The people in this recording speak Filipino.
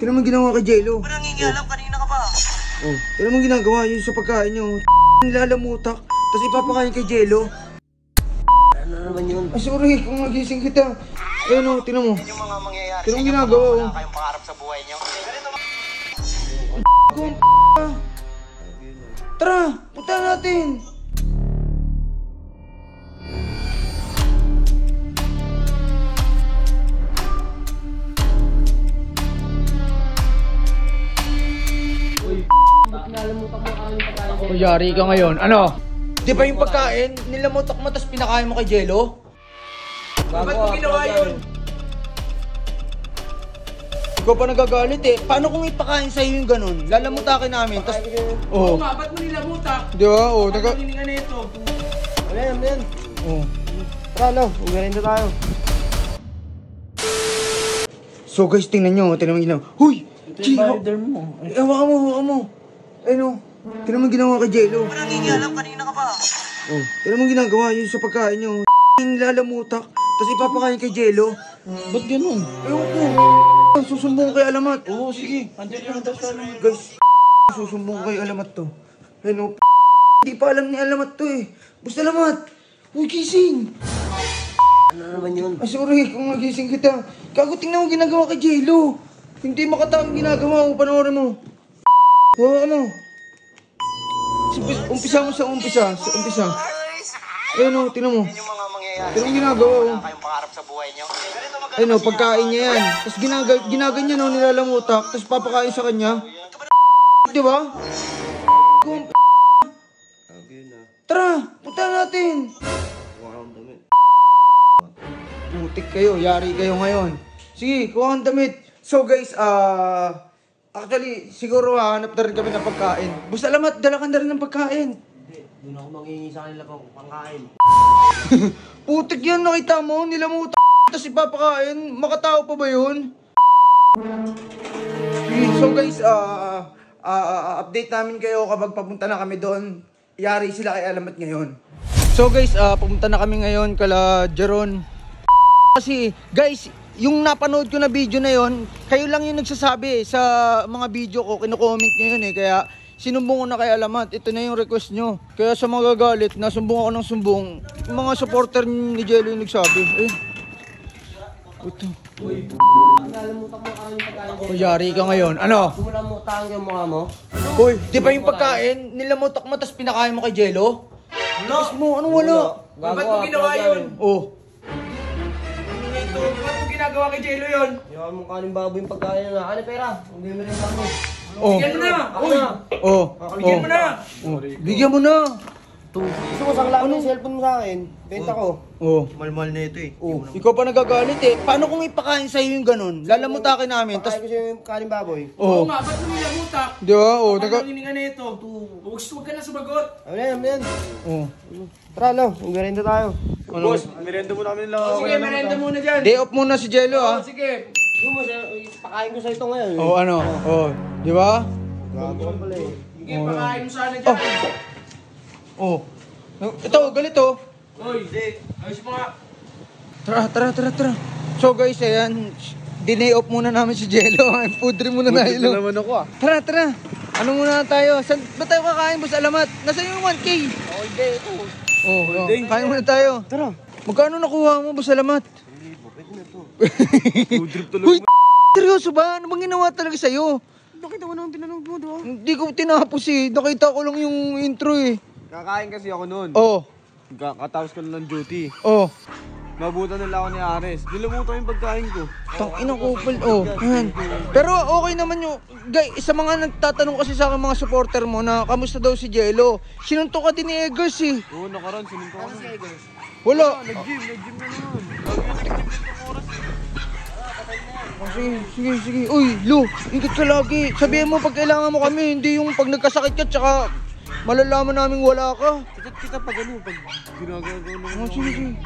Tinan mo ginawa kay Jello. Parang nangingialam, kanina ka pa. Oh, tinan mo ginagawa yun sa pagkain nyo. Nilalamutak, tapos ipapakain kay Jello. Ano naman yun? Ay, sorry, kung magising kita. Ayun o, tinan mo. Yan yung mga mangyayari Tinan mo ginagawa o. Wala kayong pangarap sa buhay nyo. Kung tara, punta natin. O, yari ka ngayon. Ano? Di ba yung pagkain, nilamutak mo tapos pinakain mo kay Jello? Ba't mo ginawa yun? Ikaw pa nagagalit eh. Paano kung ipakain sa'yo yung ganun? Lalamutakin namin, tapos... Oo nga, ba't mo nilamutak? Di ba? Oo, Ano hininga na ito? Wala yan. Oo. Tara, no? Umirinda tayo. So guys, tingnan nyo mo ginawa. Huy! Rider mo. Hawakan mo. Ayun o. Tingnan mo ginawa kay Jello. Parang nangingialam, kanina ka pa. Oh, tingnan mo ginagawa yun sa pagkain nyo. Nilalamutak, tapos ipapakain kay Jello. Ba't ganun? Ewan ko. Susumbong kay Alamat. Oo, sige. Andiyan lang daw sa alamat. Guys, susumbong kay Alamat to. Ayun o. Hindi pa alam ni Alamat to eh. Basta Alamat. Uy, gising. Ano naman yun? Ay, sorry kung nagising kita. Kago, tingnan mo ginagawa kay Jello. Hindi makataang ginagawa mo. Panoorin mo. Hawakan mo. Umpisa mo sa umpisa. Ayun o, tingnan mo. Yan yung mga mangyayari Tingnan mo ginagawa o. Wala kayong pangarap sa buhay nyo. Ayun o, pagkain niya yan. Tapos ginaganyan o, nilalamutak. Tapos papakain sa kanya. Di ba? Kung tara, punta natin. Putik kayo, yari kayo ngayon. Sige, kuha ang damit. So guys, actually, siguro hahanap na rin kami ng pagkain. Basta Alamat, dala ka na rin ng pagkain. Doon ako mangingi sa kanila pang pangkain. Putik yan, nakita mo, nilamutak. Tapos ipapakain, makatao pa ba yun? So guys, update namin kayo kapag papunta na kami doon. Yari sila kay Alamat ngayon. So guys, pumunta na kami ngayon kala Jeron. Kasi guys, yung napanood ko na video na yon, kayo lang yung nagsasabi sa mga video ko, kino-comment nyo yun eh. Kaya sinumbong ko na kay Alamat, ito na yung request nyo. Kaya sa mga gagalit, nasumbong ako ng sumbong. Yung mga supporter ni Jello yung nagsabi. Ito. Nalamutak mo kami yung pagkain ko. O, yari ka ngayon. Ano? Kumulamutak yung mukha mo. Uy, di ba yung pagkain, nilamutak mo tapos pinakain mo kay Jello? Tapos mo, ano wala? Ba't mo ginawa yun? Oh. Ba't mo ginagawa kay Jello yun? Yawan mo kanin baboy yung pagkain na. Ano pera? Hindi mo rin ako. Oh. Bigyan mo na! Ako Uy! na. Oh. Bigyan mo na! Oh. Bigyan mo na. Gusto mo saklaan yung cellphone mo sa akin. Benta ko. Oh. Malmal na ito eh. Oh. Ikaw pa nagagalit eh. Paano kung ipakain sa'yo yung ganun? Lalamutakin namin. Pakain Tapos, ko siya yung kanin baboy. Oo oh. nga, ba't mo nilamutak? Di ba? Oh. Ano hininga na ito? Huwag ka na sumagot. Ano yan? Oh. Tara, no? Umirinda tayo. Boss, merenda muna kami lang. Sige, merenda muna dyan. Day off muna si Jello ah. Sige. Pakain ko sa ito ngayon. Oh, ano? Oh. Di ba? Gago ka pala eh. Sige, pakain mo sana dyan. Oh. Ito, galito. Uy, ayos mo nga. Tara. So guys, ayan. Dinay off muna namin si Jello. Food trip muna na ilo. naman ako ah. Tara. Ano muna tayo? Saan ba tayo kakain? Boss Alamat. Nasaan yung 1K? Oh, hindi. Ito. Oh, kain muna tayo. Tara. Magkano nakuha mo, Boss Alamat? Pwede na to. Food trip talaga. Uy, seryoso ba? Ano bang ginawa talaga sa'yo? Nakita ko naman pinanood mo, diba? Hindi ko tinapos eh. Nakita ko lang yung intro eh. Kakain kasi ako noon. Oh. Katapos ko na ng duty. Oh. Mabutan nila ako ni Ares. Nilamutan yung pagkain ko. Tangina ko pal. Oh. Ayan. Pero okay naman yung... Guys, sa mga nagtatanong kasi sa akin mga supporter mo na kamusta daw si Jello. Sinuntok ka din ni Eggers eh. Oo, nakaraan. Sinunto ko na. Wala. Nag-gym na naman. Sige. Uy, Lu, ingat ka lagi. Sabihin mo pag kailangan mo kami, hindi yung pag nagkasakit ka, tsaka malalaman namin wala ka. Kita pag ano, pag ginagawa ko Oh, sige.